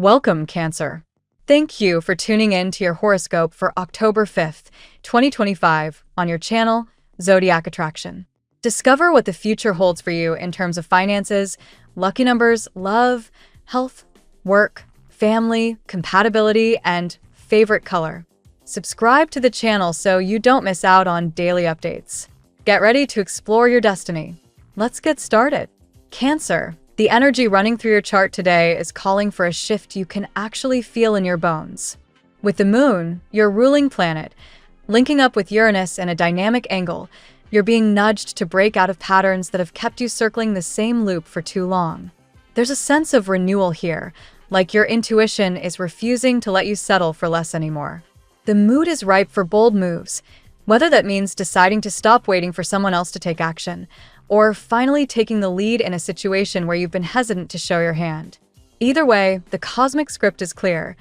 Welcome, Cancer. Thank you for tuning in to your horoscope for October 5th, 2025, on your channel, Zodiac Attraction. Discover what the future holds for you in terms of finances, lucky numbers, love, health, work, family, compatibility, and favorite color. Subscribe to the channel so you don't miss out on daily updates. Get ready to explore your destiny. Let's get started. Cancer. The energy running through your chart today is calling for a shift you can actually feel in your bones. With the moon, your ruling planet, linking up with Uranus in a dynamic angle, you're being nudged to break out of patterns that have kept you circling the same loop for too long. There's a sense of renewal here, like your intuition is refusing to let you settle for less anymore. The mood is ripe for bold moves, whether that means deciding to stop waiting for someone else to take action, or finally taking the lead in a situation where you've been hesitant to show your hand. Either way, the cosmic script is clear.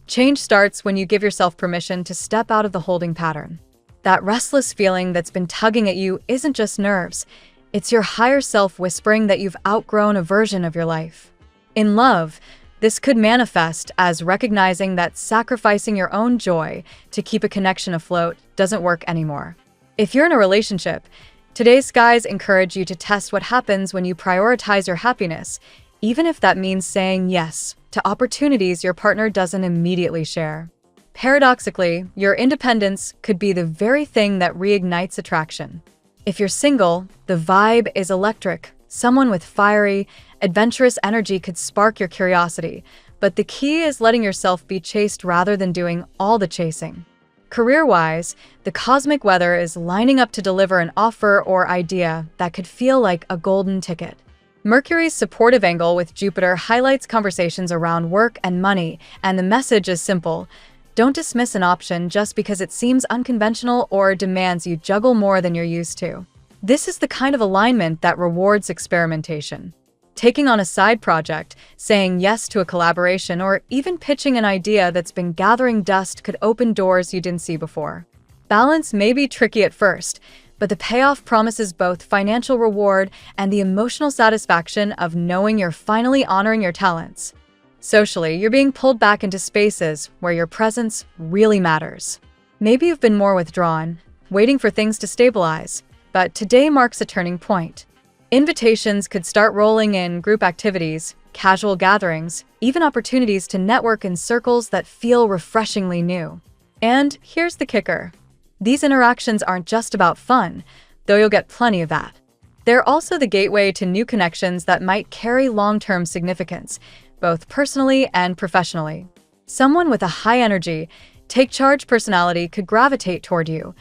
Change starts when you give yourself permission to step out of the holding pattern. That restless feeling that's been tugging at you isn't just nerves, it's your higher self whispering that you've outgrown a version of your life. In love, this could manifest as recognizing that sacrificing your own joy to keep a connection afloat doesn't work anymore. If you're in a relationship, today's skies encourage you to test what happens when you prioritize your happiness, even if that means saying yes to opportunities your partner doesn't immediately share. Paradoxically, your independence could be the very thing that reignites attraction. If you're single, the vibe is electric. Someone with fiery, adventurous energy could spark your curiosity, but the key is letting yourself be chased rather than doing all the chasing. Career-wise, the cosmic weather is lining up to deliver an offer or idea that could feel like a golden ticket. Mercury's supportive angle with Jupiter highlights conversations around work and money, and the message is simple. Don't dismiss an option just because it seems unconventional or demands you juggle more than you're used to. This is the kind of alignment that rewards experimentation. Taking on a side project, saying yes to a collaboration, or even pitching an idea that's been gathering dust could open doors you didn't see before. Balance may be tricky at first, but the payoff promises both financial reward and the emotional satisfaction of knowing you're finally honoring your talents. Socially, you're being pulled back into spaces where your presence really matters. Maybe you've been more withdrawn, waiting for things to stabilize, but today marks a turning point. Invitations could start rolling in group activities, casual gatherings, even opportunities to network in circles that feel refreshingly new. And here's the kicker. These interactions aren't just about fun, though you'll get plenty of that. They're also the gateway to new connections that might carry long-term significance, both personally and professionally. Someone with a high energy, take-charge personality could gravitate toward you,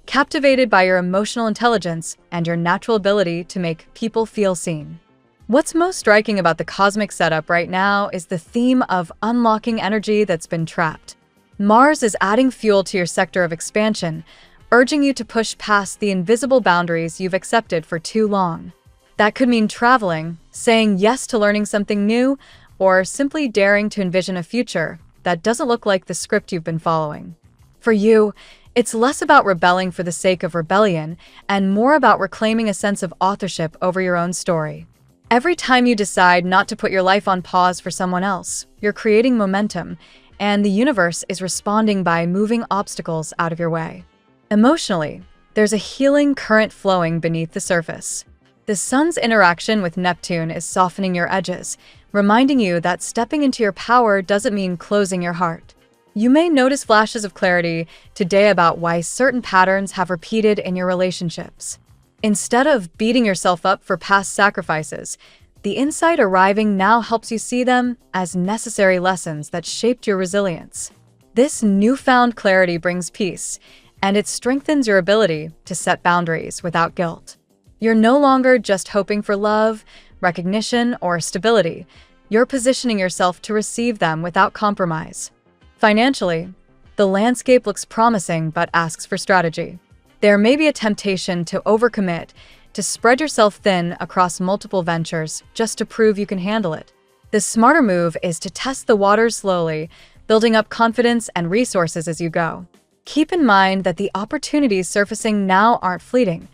captivated by your emotional intelligence and your natural ability to make people feel seen. What's most striking about the cosmic setup right now is the theme of unlocking energy that's been trapped. Mars is adding fuel to your sector of expansion, urging you to push past the invisible boundaries you've accepted for too long. That could mean traveling, saying yes to learning something new, or simply daring to envision a future that doesn't look like the script you've been following. For you, it's less about rebelling for the sake of rebellion and more about reclaiming a sense of authorship over your own story. Every time you decide not to put your life on pause for someone else, you're creating momentum, and the universe is responding by moving obstacles out of your way. Emotionally, there's a healing current flowing beneath the surface. The sun's interaction with Neptune is softening your edges, reminding you that stepping into your power doesn't mean closing your heart. You may notice flashes of clarity today about why certain patterns have repeated in your relationships. Instead of beating yourself up for past sacrifices, the insight arriving now helps you see them as necessary lessons that shaped your resilience. This newfound clarity brings peace, and it strengthens your ability to set boundaries without guilt. You're no longer just hoping for love, recognition, or stability. You're positioning yourself to receive them without compromise. Financially, the landscape looks promising but asks for strategy. There may be a temptation to overcommit, to spread yourself thin across multiple ventures just to prove you can handle it. The smarter move is to test the waters slowly, building up confidence and resources as you go. Keep in mind that the opportunities surfacing now aren't fleeting.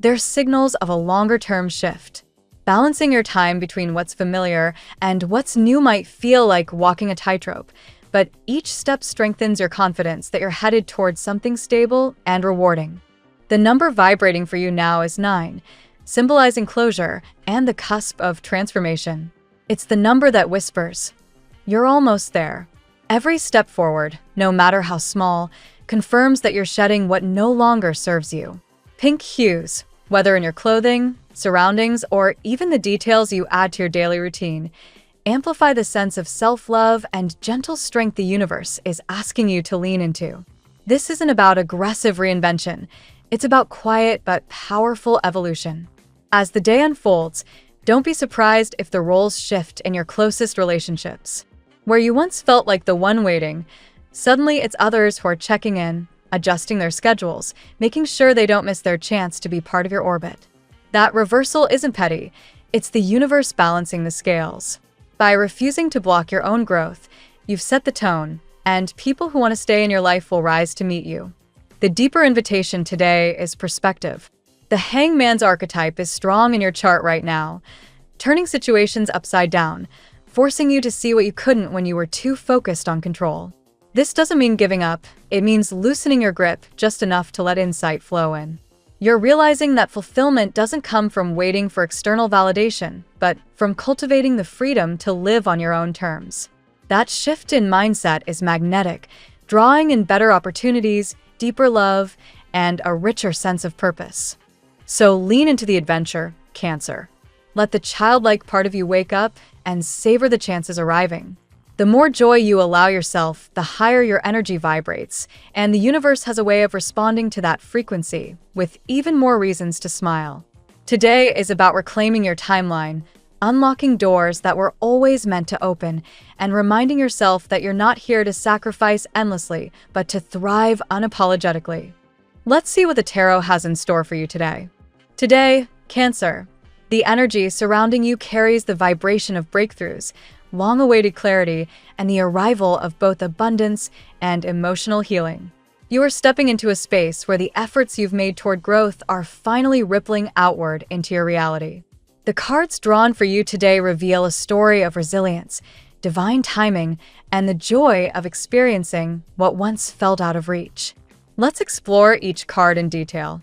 They're signals of a longer-term shift. Balancing your time between what's familiar and what's new might feel like walking a tightrope, but each step strengthens your confidence that you're headed towards something stable and rewarding. The number vibrating for you now is 9, symbolizing closure and the cusp of transformation. It's the number that whispers, "You're almost there." Every step forward, no matter how small, confirms that you're shedding what no longer serves you. Pink hues, whether in your clothing, surroundings, or even the details you add to your daily routine, amplify the sense of self-love and gentle strength the universe is asking you to lean into. This isn't about aggressive reinvention. It's about quiet but powerful evolution. As the day unfolds, don't be surprised if the roles shift in your closest relationships. Where you once felt like the one waiting, suddenly it's others who are checking in, adjusting their schedules, making sure they don't miss their chance to be part of your orbit. That reversal isn't petty, it's the universe balancing the scales. By refusing to block your own growth, you've set the tone, and people who want to stay in your life will rise to meet you. The deeper invitation today is perspective. The hangman's archetype is strong in your chart right now, turning situations upside down, forcing you to see what you couldn't when you were too focused on control. This doesn't mean giving up, it means loosening your grip just enough to let insight flow in. You're realizing that fulfillment doesn't come from waiting for external validation, but from cultivating the freedom to live on your own terms. That shift in mindset is magnetic, drawing in better opportunities, deeper love, and a richer sense of purpose. So lean into the adventure, Cancer. Let the childlike part of you wake up and savor the chances arriving. The more joy you allow yourself, the higher your energy vibrates, and the universe has a way of responding to that frequency with even more reasons to smile. Today is about reclaiming your timeline, unlocking doors that were always meant to open, and reminding yourself that you're not here to sacrifice endlessly, but to thrive unapologetically. Let's see what the tarot has in store for you today. Today, Cancer. The energy surrounding you carries the vibration of breakthroughs, long-awaited clarity, and the arrival of both abundance and emotional healing. You are stepping into a space where the efforts you've made toward growth are finally rippling outward into your reality. The cards drawn for you today reveal a story of resilience, divine timing, and the joy of experiencing what once felt out of reach. Let's explore each card in detail.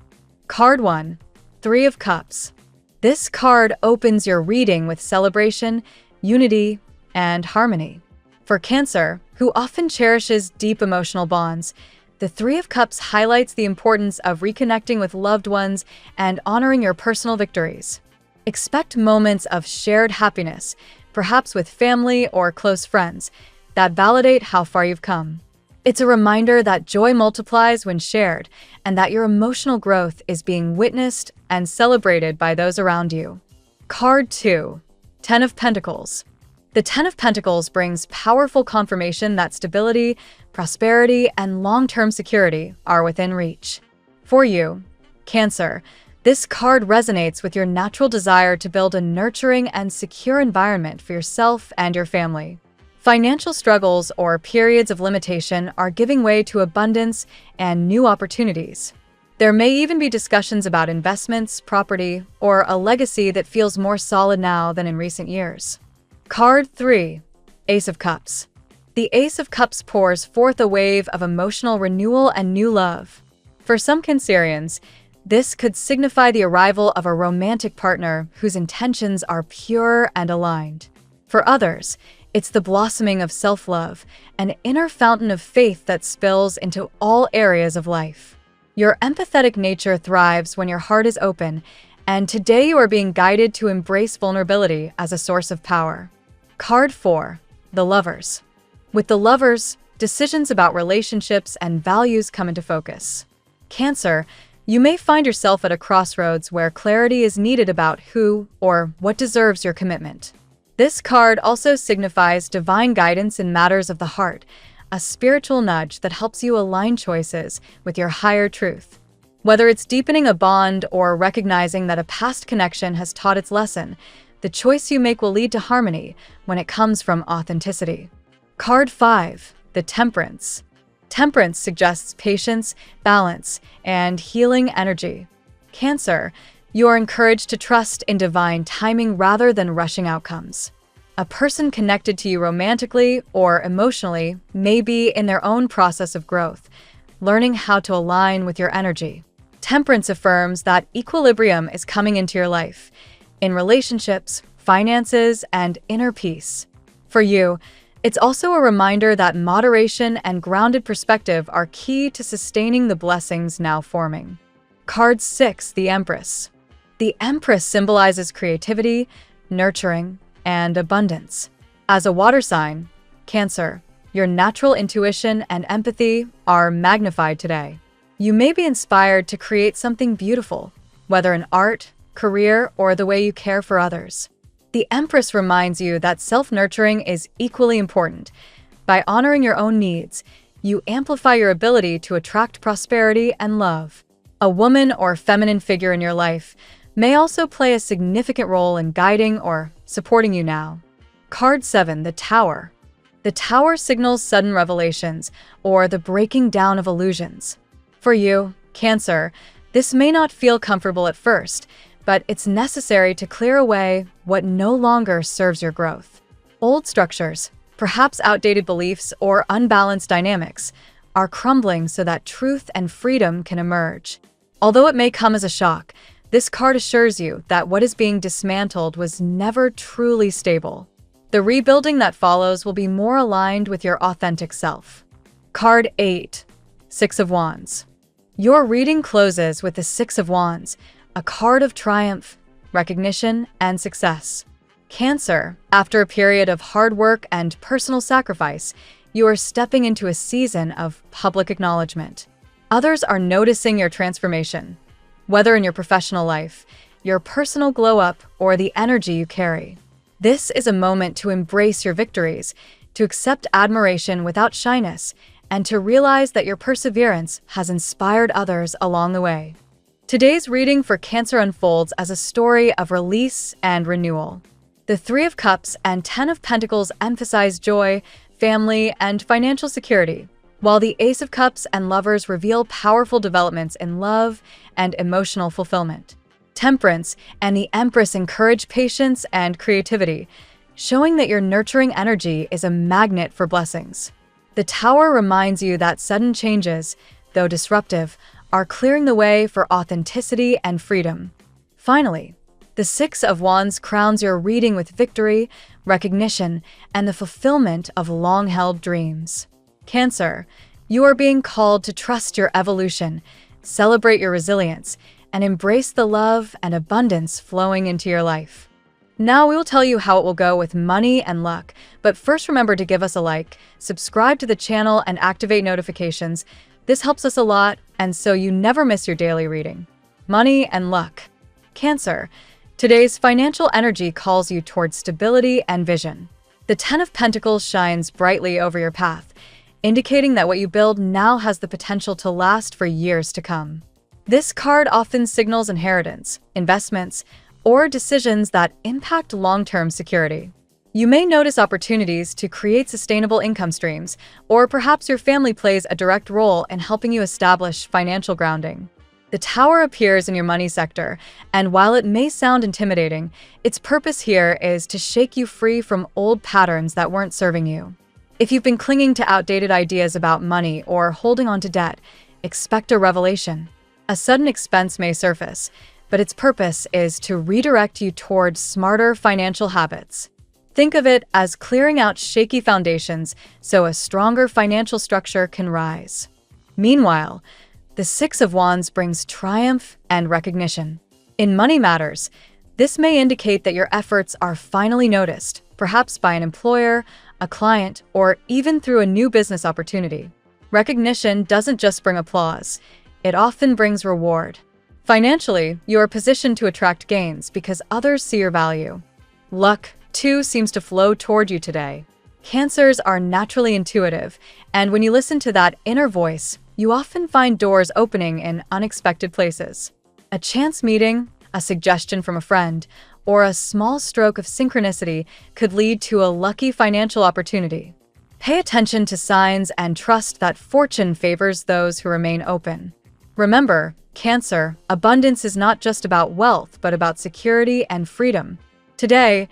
Card 1, 3 of Cups. This card opens your reading with celebration, unity, and harmony. For Cancer, who often cherishes deep emotional bonds, the 3 of Cups highlights the importance of reconnecting with loved ones and honoring your personal victories. Expect moments of shared happiness, perhaps with family or close friends, that validate how far you've come. It's a reminder that joy multiplies when shared, and that your emotional growth is being witnessed and celebrated by those around you. Card 2, 10 of Pentacles. The 10 of Pentacles brings powerful confirmation that stability, prosperity, and long-term security are within reach. For you, Cancer, this card resonates with your natural desire to build a nurturing and secure environment for yourself and your family. Financial struggles or periods of limitation are giving way to abundance and new opportunities. There may even be discussions about investments, property, or a legacy that feels more solid now than in recent years. Card 3, Ace of Cups. The Ace of Cups pours forth a wave of emotional renewal and new love. For some Cancerians, this could signify the arrival of a romantic partner whose intentions are pure and aligned. For others, it's the blossoming of self-love, an inner fountain of faith that spills into all areas of life. Your empathetic nature thrives when your heart is open, and today you are being guided to embrace vulnerability as a source of power. Card 4, the Lovers. With the Lovers, decisions about relationships and values come into focus. Cancer, you may find yourself at a crossroads where clarity is needed about who or what deserves your commitment. This card also signifies divine guidance in matters of the heart, a spiritual nudge that helps you align choices with your higher truth. Whether it's deepening a bond or recognizing that a past connection has taught its lesson, the choice you make will lead to harmony when it comes from authenticity. Card 5, the Temperance. Temperance suggests patience, balance, and healing energy. Cancer, You are encouraged to trust in divine timing rather than rushing outcomes. A person connected to you romantically or emotionally may be in their own process of growth, learning how to align with your energy. Temperance affirms that equilibrium is coming into your life, in relationships, finances, and inner peace. For you, it's also a reminder that moderation and grounded perspective are key to sustaining the blessings now forming. Card 6, the Empress. The Empress symbolizes creativity, nurturing, and abundance. As a water sign, Cancer, your natural intuition and empathy are magnified today. You may be inspired to create something beautiful, whether in art, career, or the way you care for others. The Empress reminds you that self-nurturing is equally important. By honoring your own needs, you amplify your ability to attract prosperity and love. A woman or feminine figure in your life may also play a significant role in guiding or supporting you now. Card 7, the Tower. The Tower signals sudden revelations or the breaking down of illusions. For you, Cancer, this may not feel comfortable at first, but it's necessary to clear away what no longer serves your growth. Old structures, perhaps outdated beliefs or unbalanced dynamics, are crumbling so that truth and freedom can emerge. Although it may come as a shock, this card assures you that what is being dismantled was never truly stable. The rebuilding that follows will be more aligned with your authentic self. Card 8, Six of Wands. Your reading closes with the Six of Wands, a card of triumph, recognition, and success. Cancer, after a period of hard work and personal sacrifice, you are stepping into a season of public acknowledgement. Others are noticing your transformation, whether in your professional life, your personal glow-up, or the energy you carry. This is a moment to embrace your victories, to accept admiration without shyness, and to realize that your perseverance has inspired others along the way. Today's reading for Cancer unfolds as a story of release and renewal. The Three of Cups and Ten of Pentacles emphasize joy, family, and financial security, while the Ace of Cups and Lovers reveal powerful developments in love and emotional fulfillment. Temperance and the Empress encourage patience and creativity, showing that your nurturing energy is a magnet for blessings. The Tower reminds you that sudden changes, though disruptive, are clearing the way for authenticity and freedom. Finally, the Six of Wands crowns your reading with victory, recognition, and the fulfillment of long-held dreams. Cancer, you are being called to trust your evolution, celebrate your resilience, and embrace the love and abundance flowing into your life. Now we will tell you how it will go with money and luck, but first remember to give us a like, subscribe to the channel, and activate notifications. This helps us a lot, and so you never miss your daily reading. Money and luck. Cancer, today's financial energy calls you towards stability and vision. The Ten of Pentacles shines brightly over your path, indicating that what you build now has the potential to last for years to come. This card often signals inheritance, investments, or decisions that impact long-term security. You may notice opportunities to create sustainable income streams, or perhaps your family plays a direct role in helping you establish financial grounding. The Tower appears in your money sector, and while it may sound intimidating, its purpose here is to shake you free from old patterns that weren't serving you. If you've been clinging to outdated ideas about money or holding on to debt, expect a revelation. A sudden expense may surface, but its purpose is to redirect you towards smarter financial habits. Think of it as clearing out shaky foundations so a stronger financial structure can rise. Meanwhile, the Six of Wands brings triumph and recognition. In money matters, this may indicate that your efforts are finally noticed, perhaps by an employer, a client, or even through a new business opportunity. Recognition doesn't just bring applause, it often brings reward. Financially, you are positioned to attract gains because others see your value. Luck, too, seems to flow toward you today. Cancers are naturally intuitive, and when you listen to that inner voice, you often find doors opening in unexpected places. A chance meeting, a suggestion from a friend, or a small stroke of synchronicity could lead to a lucky financial opportunity. Pay attention to signs and trust that fortune favors those who remain open. Remember, Cancer, abundance is not just about wealth, but about security and freedom. Today,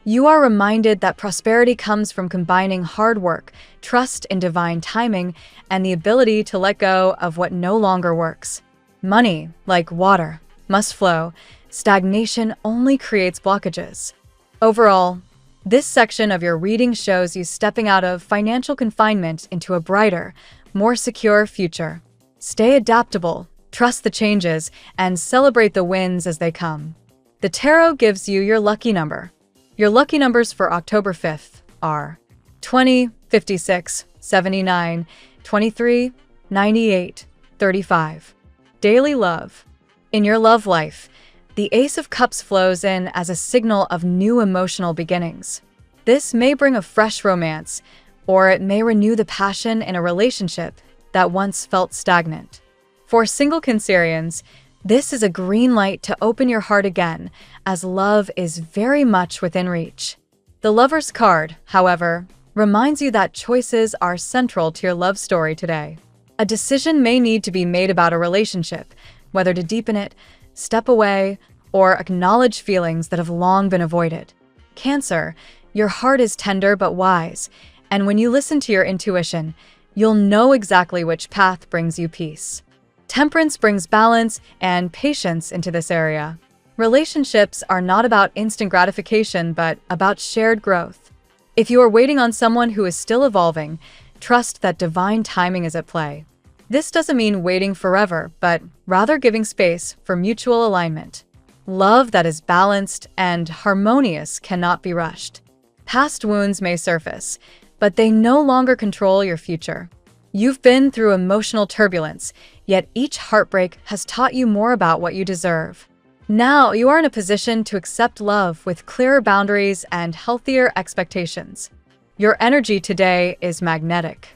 you are reminded that prosperity comes from combining hard work, trust in divine timing, and the ability to let go of what no longer works. Money, like water, must flow. Stagnation only creates blockages. Overall, this section of your reading shows you stepping out of financial confinement into a brighter, more secure future. Stay adaptable, trust the changes, and celebrate the wins as they come. The tarot gives you your lucky number. Your lucky numbers for October 5th are 20, 56, 79, 23, 98, 35. Daily love. In your love life, the Ace of Cups flows in as a signal of new emotional beginnings. This may bring a fresh romance, or it may renew the passion in a relationship that once felt stagnant. For single Cancerians, this is a green light to open your heart again, as love is very much within reach. The Lover's card, however, reminds you that choices are central to your love story today. A decision may need to be made about a relationship, whether to deepen it, step away, or acknowledge feelings that have long been avoided. Cancer, your heart is tender but wise, and when you listen to your intuition, you'll know exactly which path brings you peace. Temperance brings balance and patience into this area. Relationships are not about instant gratification, but about shared growth. If you are waiting on someone who is still evolving, trust that divine timing is at play. This doesn't mean waiting forever, but rather giving space for mutual alignment. Love that is balanced and harmonious cannot be rushed. Past wounds may surface, but they no longer control your future. You've been through emotional turbulence, yet each heartbreak has taught you more about what you deserve. Now you are in a position to accept love with clearer boundaries and healthier expectations. Your energy today is magnetic.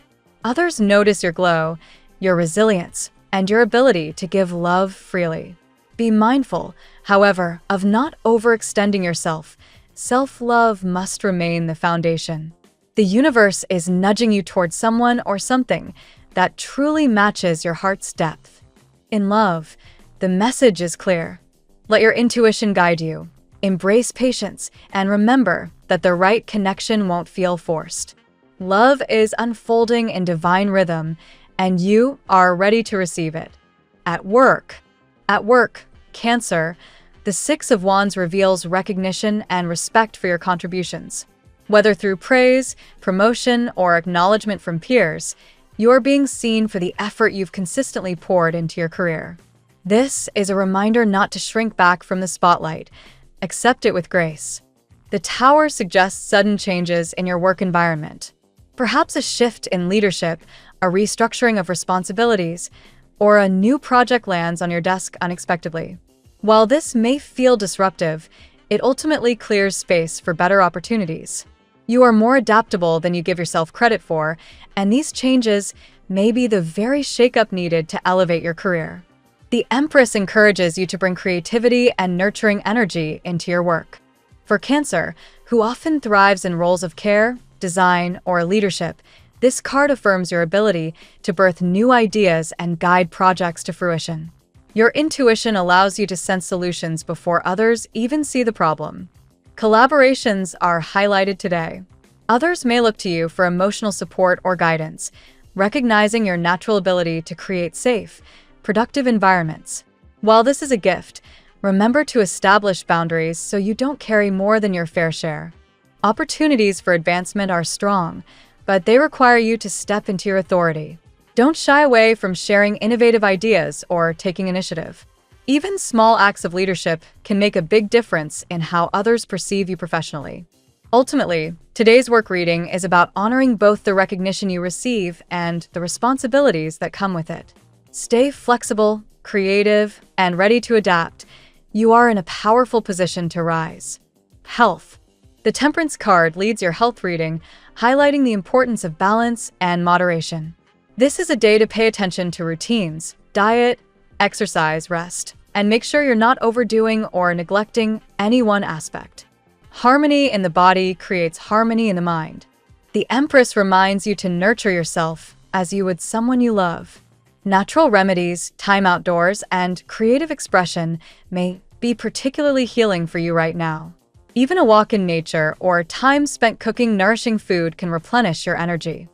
Others notice your glow, your resilience, and your ability to give love freely. Be mindful, however, of not overextending yourself. Self-love must remain the foundation. The universe is nudging you towards someone or something that truly matches your heart's depth. In love, the message is clear. Let your intuition guide you. Embrace patience and remember that the right connection won't feel forced. Love is unfolding in divine rhythm, and you are ready to receive it. At work, Cancer, the Six of Wands reveals recognition and respect for your contributions. Whether through praise, promotion, or acknowledgement from peers, you're being seen for the effort you've consistently poured into your career. This is a reminder not to shrink back from the spotlight. Accept it with grace. The Tower suggests sudden changes in your work environment. Perhaps a shift in leadership, a restructuring of responsibilities, or a new project lands on your desk unexpectedly. While this may feel disruptive, it ultimately clears space for better opportunities. You are more adaptable than you give yourself credit for, and these changes may be the very shakeup needed to elevate your career. The Empress encourages you to bring creativity and nurturing energy into your work. For Cancer, who often thrives in roles of care, design, or leadership, this card affirms your ability to birth new ideas and guide projects to fruition. Your intuition allows you to sense solutions before others even see the problem. Collaborations are highlighted today. Others may look to you for emotional support or guidance, recognizing your natural ability to create safe, productive environments. While this is a gift, remember to establish boundaries so you don't carry more than your fair share. Opportunities for advancement are strong, but they require you to step into your authority. Don't shy away from sharing innovative ideas or taking initiative. Even small acts of leadership can make a big difference in how others perceive you professionally. Ultimately, today's work reading is about honoring both the recognition you receive and the responsibilities that come with it. Stay flexible, creative, and ready to adapt. You are in a powerful position to rise. Health. The Temperance card leads your health reading, highlighting the importance of balance and moderation. This is a day to pay attention to routines, diet, exercise, rest, and make sure you're not overdoing or neglecting any one aspect. Harmony in the body creates harmony in the mind. The Empress reminds you to nurture yourself as you would someone you love. Natural remedies, time outdoors, and creative expression may be particularly healing for you right now. Even a walk in nature or time spent cooking nourishing food can replenish your energy.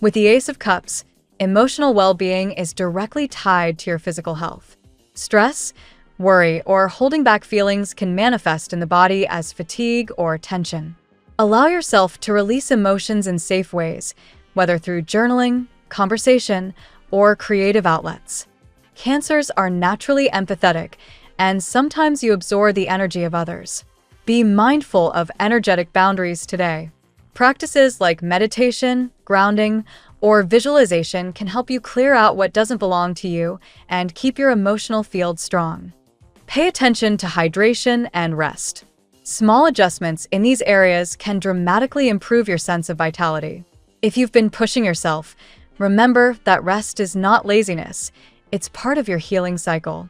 With the Ace of Cups, emotional well-being is directly tied to your physical health. Stress, worry, or holding back feelings can manifest in the body as fatigue or tension. Allow yourself to release emotions in safe ways, whether through journaling, conversation, or creative outlets. Cancers are naturally empathetic, and sometimes you absorb the energy of others. Be mindful of energetic boundaries today. Practices like meditation, grounding, or visualization can help you clear out what doesn't belong to you and keep your emotional field strong. Pay attention to hydration and rest. Small adjustments in these areas can dramatically improve your sense of vitality. If you've been pushing yourself, remember that rest is not laziness, it's part of your healing cycle.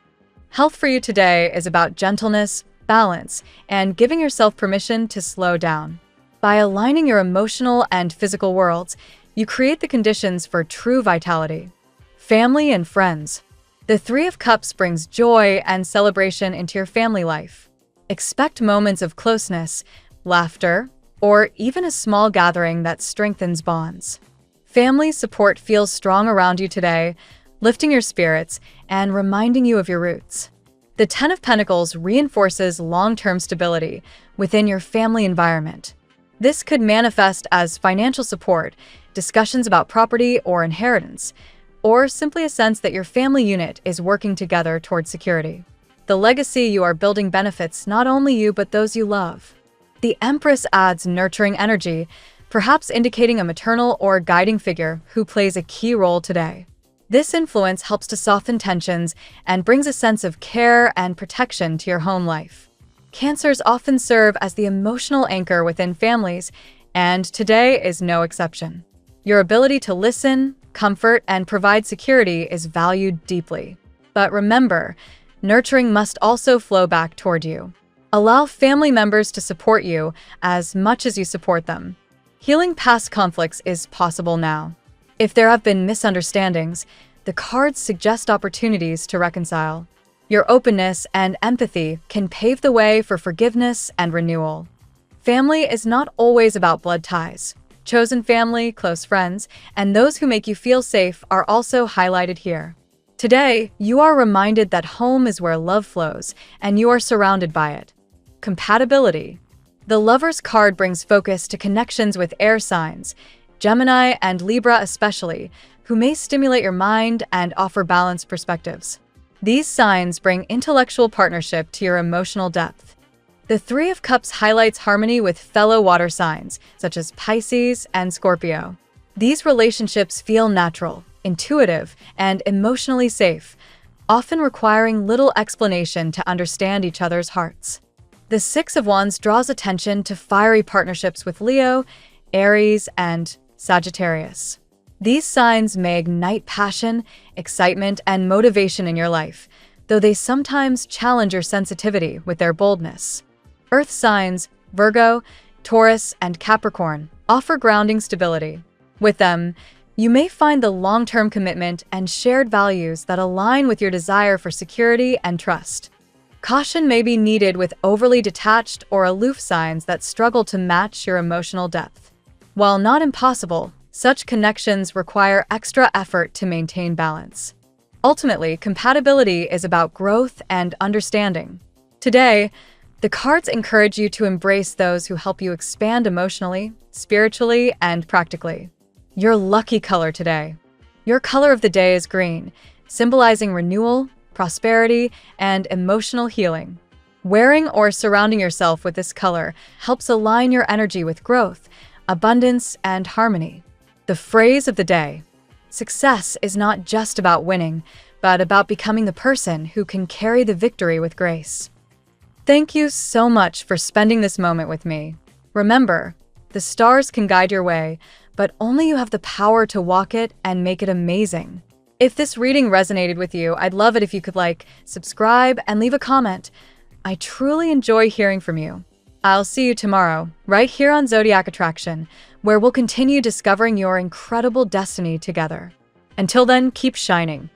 Health for you today is about gentleness, balance, and giving yourself permission to slow down. By aligning your emotional and physical worlds, you create the conditions for true vitality. Family and friends. The Three of Cups brings joy and celebration into your family life. Expect moments of closeness, laughter, or even a small gathering that strengthens bonds. Family support feels strong around you today, lifting your spirits and reminding you of your roots. The Ten of Pentacles reinforces long-term stability within your family environment. This could manifest as financial support, discussions about property or inheritance, or simply a sense that your family unit is working together towards security. The legacy you are building benefits not only you but those you love. The Empress adds nurturing energy, perhaps indicating a maternal or guiding figure who plays a key role today. This influence helps to soften tensions and brings a sense of care and protection to your home life. Cancers often serve as the emotional anchor within families, and today is no exception. Your ability to listen, comfort, and provide security is valued deeply. But remember, nurturing must also flow back toward you. Allow family members to support you as much as you support them. Healing past conflicts is possible now. If there have been misunderstandings, the cards suggest opportunities to reconcile. Your openness and empathy can pave the way for forgiveness and renewal. Family is not always about blood ties. Chosen family, close friends, and those who make you feel safe are also highlighted here. Today, you are reminded that home is where love flows, and you are surrounded by it. Compatibility. The Lover's card brings focus to connections with air signs, Gemini and Libra especially, who may stimulate your mind and offer balanced perspectives. These signs bring intellectual partnership to your emotional depth. The Three of Cups highlights harmony with fellow water signs, such as Pisces and Scorpio. These relationships feel natural, intuitive, and emotionally safe, often requiring little explanation to understand each other's hearts. The Six of Wands draws attention to fiery partnerships with Leo, Aries, and Sagittarius. These signs may ignite passion, excitement, and motivation in your life, though they sometimes challenge your sensitivity with their boldness. Earth signs, Virgo, Taurus, and Capricorn, offer grounding stability. With them, you may find the long-term commitment and shared values that align with your desire for security and trust. Caution may be needed with overly detached or aloof signs that struggle to match your emotional depth. While not impossible, such connections require extra effort to maintain balance. Ultimately, compatibility is about growth and understanding. Today, the cards encourage you to embrace those who help you expand emotionally, spiritually, and practically. Your lucky color today. Your color of the day is green, symbolizing renewal, prosperity, and emotional healing. Wearing or surrounding yourself with this color helps align your energy with growth, abundance, and harmony. The phrase of the day. Success is not just about winning, but about becoming the person who can carry the victory with grace. Thank you so much for spending this moment with me. Remember, the stars can guide your way, but only you have the power to walk it and make it amazing. If this reading resonated with you, I'd love it if you could like, subscribe, and leave a comment. I truly enjoy hearing from you. I'll see you tomorrow, right here on Zodiac Attraction, where we'll continue discovering your incredible destiny together. Until then, keep shining.